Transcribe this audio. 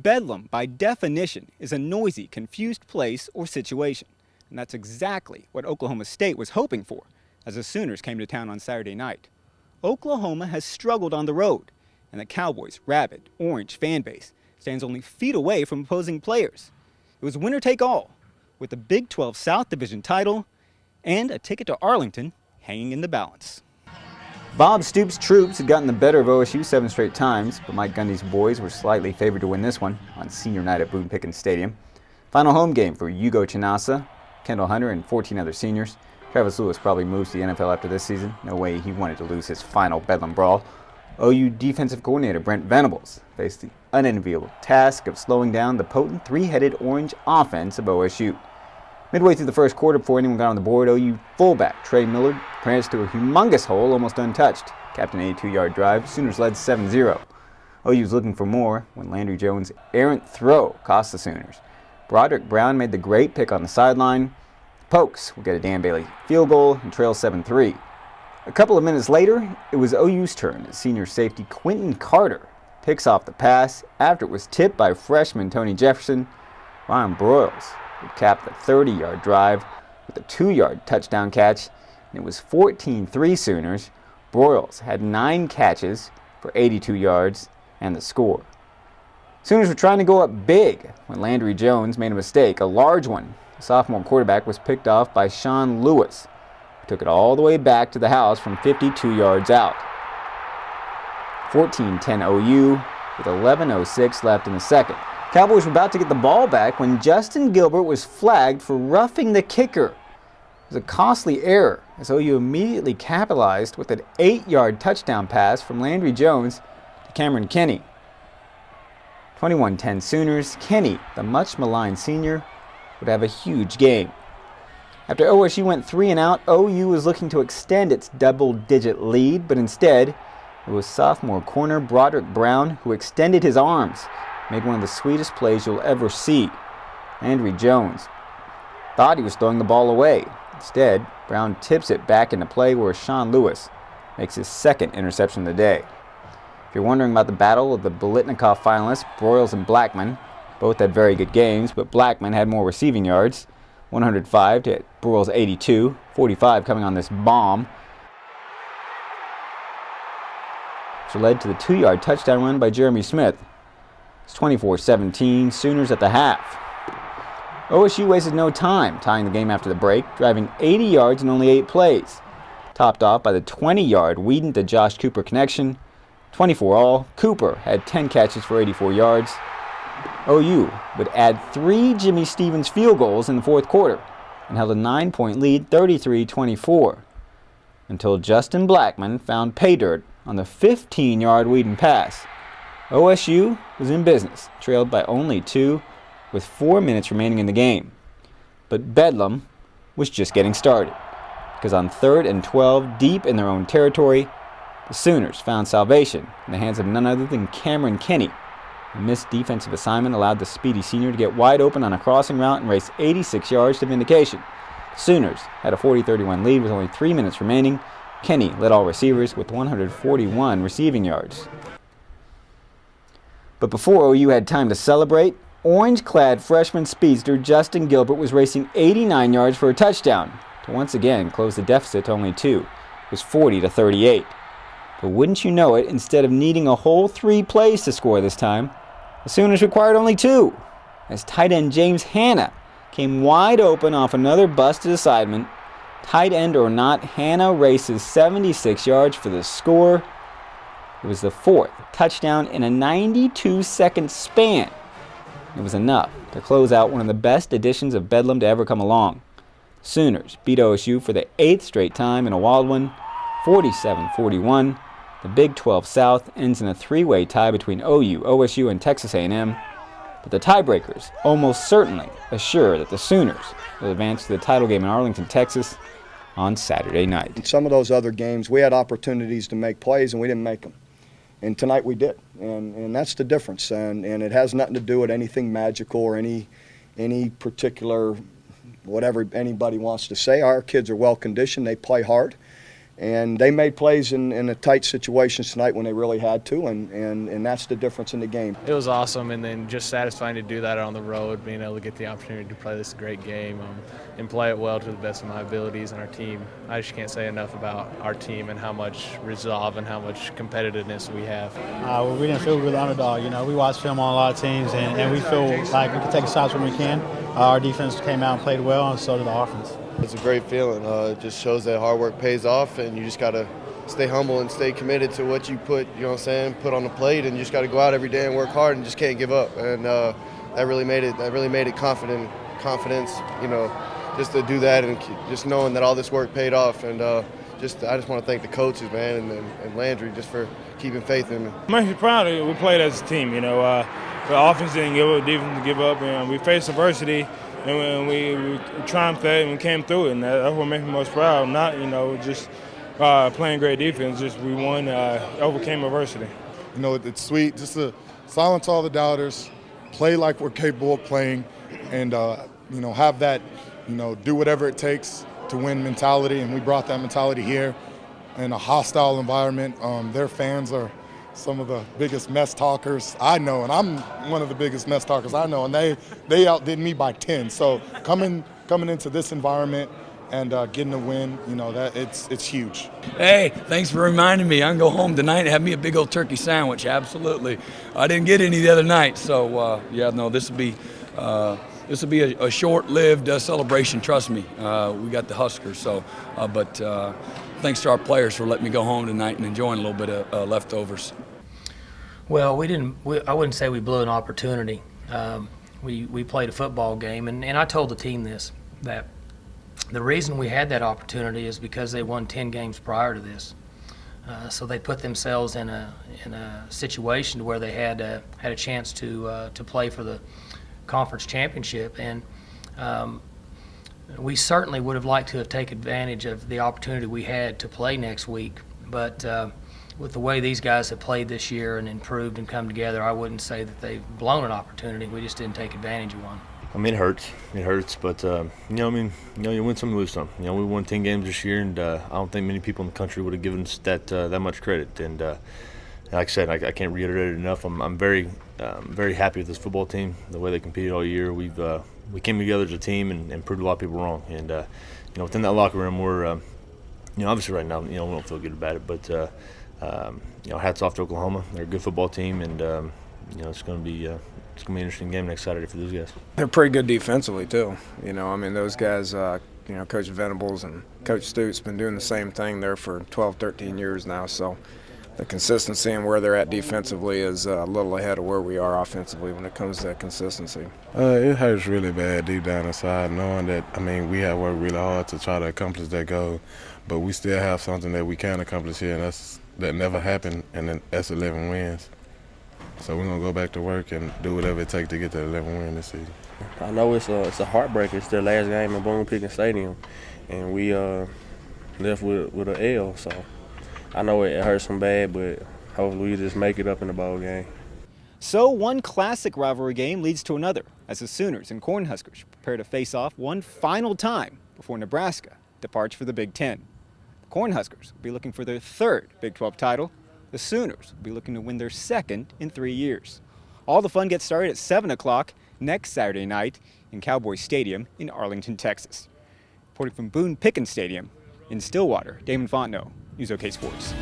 Bedlam, by definition, is a noisy, confused place or situation. And that's exactly what Oklahoma State was hoping for as the Sooners came to town on Saturday night. Oklahoma has struggled on the road, and the Cowboys' rabid, orange fan base stands only feet away from opposing players. It was winner take all, with the Big 12 South Division title and a ticket to Arlington hanging in the balance. Bob Stoops' troops had gotten the better of OSU 7 straight times, but Mike Gundy's boys were slightly favored to win this one on senior night at Boone Pickens Stadium. Final home game for Hugo Chinasa, Kendall Hunter, and 14 other seniors. Travis Lewis probably moves to the NFL after this season. No way he wanted to lose his final Bedlam brawl. OU defensive coordinator Brent Venables faced the unenviable task of slowing down the potent three-headed orange offense of OSU. Midway through the first quarter, before anyone got on the board, OU fullback Trey Millard pranced to a humongous hole almost untouched. Capped an 82-yard drive. Sooners led 7-0. OU was looking for more when Landry Jones' errant throw cost the Sooners. Broderick Brown made the great pick on the sideline. Pokes will get a Dan Bailey field goal and trail 7-3. A couple of minutes later, it was OU's turn as senior safety Quentin Carter picks off the pass after it was tipped by freshman Tony Jefferson. Ryan Broyles would cap the 30-yard drive with a 2-yard touchdown catch, and it was 14-3 Sooners. Broyles had 9 catches for 82 yards and the score. Sooners were trying to go up big when Landry Jones made a mistake, a large one. The sophomore quarterback was picked off by Sean Lewis, who took it all the way back to the house from 52 yards out. 14-10 OU with 11:06 left in the second. Cowboys were about to get the ball back when Justin Gilbert was flagged for roughing the kicker. It was a costly error as OU immediately capitalized with an 8-yard touchdown pass from Landry Jones to Cameron Kenny. 21-10 Sooners. Kenny, the much-maligned senior, would have a huge game. After OSU went 3 and out, OU was looking to extend its double-digit lead, but instead, it was sophomore corner Broderick Brown who extended his arms, made one of the sweetest plays you'll ever see. Landry Jones thought he was throwing the ball away. Instead, Brown tips it back into play where Sean Lewis makes his second interception of the day. If you're wondering about the battle of the Biletnikoff finalists, Broyles and Blackman, both had very good games, but Blackman had more receiving yards, 105 to Broyles' 82, 45 coming on this bomb, which led to the 2-yard touchdown run by Jeremy Smith. It's 24-17, Sooners at the half. OSU wasted no time tying the game after the break, driving 80 yards in only 8 plays, topped off by the 20-yard Whedon to Josh Cooper connection. 24 all. Cooper had 10 catches for 84 yards. OU would add 3 Jimmy Stevens field goals in the fourth quarter and held a 9-point lead, 33-24, until Justin Blackman found pay dirt on the 15-yard Whedon pass. OSU was in business, trailed by only 2 with 4 minutes remaining in the game. But Bedlam was just getting started, because on 3rd and 12, deep in their own territory, the Sooners found salvation in the hands of none other than Cameron Kenny. A missed defensive assignment allowed the speedy senior to get wide open on a crossing route and race 86 yards to vindication. The Sooners had a 40-31 lead with only 3 minutes remaining. Kenny led all receivers with 141 receiving yards. But before OU had time to celebrate, orange-clad freshman speedster Justin Gilbert was racing 89 yards for a touchdown to once again close the deficit to only 2. It was 40-38. But wouldn't you know it, instead of needing a whole 3 plays to score this time, the Sooners required only 2, as tight end James Hanna came wide open off another busted assignment. Tight end or not, Hanna races 76 yards for the score. It was the 4th touchdown in a 92-second span. It was enough to close out one of the best editions of Bedlam to ever come along. Sooners beat OSU for the 8th straight time in a wild one, 47-41. The Big 12 South ends in a 3-way tie between OU, OSU, and Texas A&M, but the tiebreakers almost certainly assure that the Sooners will advance to the title game in Arlington, Texas on Saturday night. In some of those other games, we had opportunities to make plays, and we didn't make them. And tonight we did, and that's the difference. And it has nothing to do with anything magical or any particular whatever anybody wants to say. Our kids are well conditioned, they play hard, And they made plays in a tight situations tonight when they really had to, and that's the difference in the game. It was awesome, and then just satisfying to do that on the road, being able to get the opportunity to play this great game and play it well to the best of my abilities and our team. I just can't say enough about our team and how much resolve and how much competitiveness we have. Well, we didn't feel we were the underdog. We watched film on a lot of teams, and we feel like we can take shots when we can. Our defense came out and played well, and so did the offense. It's a great feeling. It just shows that hard work pays off, and you just got to stay humble and stay committed to what you put, put on the plate, and you just got to go out every day and work hard and just can't give up. And that really made it confidence, just to do that and just knowing that all this work paid off. And I just want to thank the coaches, man, and Landry just for keeping faith in me. I'm actually proud of it. We played as a team, The offense didn't give up, defense didn't give up, and we faced adversity. And we triumphed that and we came through it, and that's what makes me most proud. Not, just playing great defense, just we won, overcame adversity. It's sweet just to silence all the doubters, play like we're capable of playing, and, have that, do whatever it takes to win mentality. And we brought that mentality here in a hostile environment. Their fans are some of the biggest mess talkers I know, and I'm one of the biggest mess talkers I know, and they outdid me by 10. So coming into this environment and getting a win, that it's huge. Hey, thanks for reminding me. I can go home tonight and have me a big old turkey sandwich. Absolutely. I didn't get any the other night, so this will be a short-lived celebration. Trust me. We got the Huskers, but thanks to our players for letting me go home tonight and enjoying a little bit of leftovers. Well, I wouldn't say we blew an opportunity. We played a football game, and I told the team this, that the reason we had that opportunity is because they won 10 games prior to this. So they put themselves in a situation where they had a chance to play for the conference championship, and we certainly would have liked to have taken advantage of the opportunity we had to play next week, but with the way these guys have played this year and improved and come together, I wouldn't say that they've blown an opportunity. We just didn't take advantage of one. I mean, it hurts, but you win some, you lose some. We won 10 games this year, and I don't think many people in the country would have given us that much credit. And like I said, I can't reiterate it enough. I'm very happy with this football team, the way they competed all year. We came together as a team and proved a lot of people wrong. And within that locker room, we're obviously right now we don't feel good about it, but hats off to Oklahoma. They're a good football team, and it's going to be an interesting game next Saturday for those guys. They're pretty good defensively too. Those guys, Coach Venables and Coach Stute's been doing the same thing there for 12, 13 years now. So the consistency and where they're at defensively is a little ahead of where we are offensively when it comes to that consistency. It hurts really bad deep down inside, knowing that, we have worked really hard to try to accomplish that goal, but we still have something that we can accomplish here, and that never happened, and then that's 11 wins. So we're going to go back to work and do whatever it takes to get that 11 win this season. I know it's a heartbreaker. It's their last game in Boone Pickens Stadium, and we left with an L. So I know it hurts them bad, but hopefully we just make it up in the ball game. So one classic rivalry game leads to another as the Sooners and Cornhuskers prepare to face off one final time before Nebraska departs for the Big Ten. The Cornhuskers will be looking for their third Big 12 title. The Sooners will be looking to win their second in 3 years. All the fun gets started at 7 o'clock next Saturday night in Cowboys Stadium in Arlington, Texas. Reporting from Boone Pickens Stadium in Stillwater, Damon Fontenot, News OK Sports.